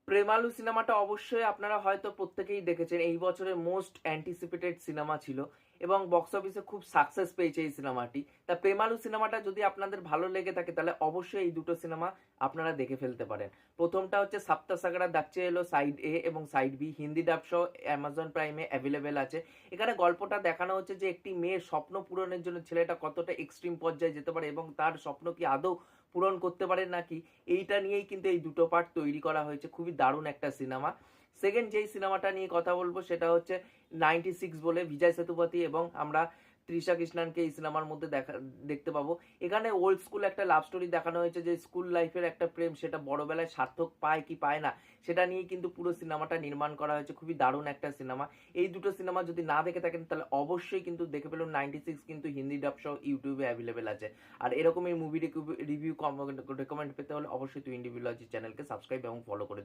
প্রেমালু সিনেমাটা অবশ্যই আপনারা হয়তো প্রত্যেকেই দেখেছেন। এই বছরের মোস্ট অ্যান্টিসিপেটেড সিনেমা ছিল এবং বক্স অফিসে খুব সাকসেস পেয়েছে এই সিনেমাটি। তা প্রেমালু সিনেমাটা যদি আপনাদের ভালো লেগে থাকে তাহলে অবশ্যই এই দুটো সিনেমা আপনারা দেখে ফেলতে পারেন। প্রথমটা হচ্ছে সাপ্তাসাগরা দাচ্ছে এলো সাইড এ এবং সাইড বি, হিন্দি ডাব সহ অ্যামাজন প্রাইমে অ্যাভেলেবেল আছে। এখানে গল্পটা দেখানো হচ্ছে যে একটি মেয়ের স্বপ্ন পূরণের জন্য ছেলেটা কতটা এক্সট্রিম পর্যায়ে যেতে পারে এবং তার স্বপ্ন কি আদৌ পূরণ করতে পারে নাকি, এইটা নিয়েই কিন্তু এই দুটো পার্ট তৈরি করা হয়েছে। খুবই দারুণ একটা সিনেমা। সেকেন্ড যেই সিনেমাটা নিয়ে কথা বলবো সেটা হচ্ছে 96 বলে, বিজয় সেতুপতি এবং আমরা তৃষা কৃষ্ণানকে এই সিনেমার মধ্যে দেখতে পাবো। এখানে ওল্ড স্কুল একটা লাভ স্টোরি দেখানো হয়েছে যে স্কুল লাইফের একটা প্রেম সেটা বড়বেলায় সার্থক পায় কি পায় না সেটা নিয়েই কিন্তু পুরো সিনেমাটা নির্মাণ করা হয়েছে। খুবই দারুণ একটা সিনেমা। এই দুটো সিনেমা যদি না দেখে থাকেন তাহলে অবশ্যই কিন্তু দেখে ফেলুন। 96 কিন্তু হিন্দি ডাব সহ ইউটিউবে অ্যাভেলেবেল আছে। আর এরকমই মুভি রিভিউ রেকমেন্ড পেতে হলে অবশ্যই টুইন রিভিউলজি চ্যানেলকে সাবস্ক্রাইব এবং ফলো করে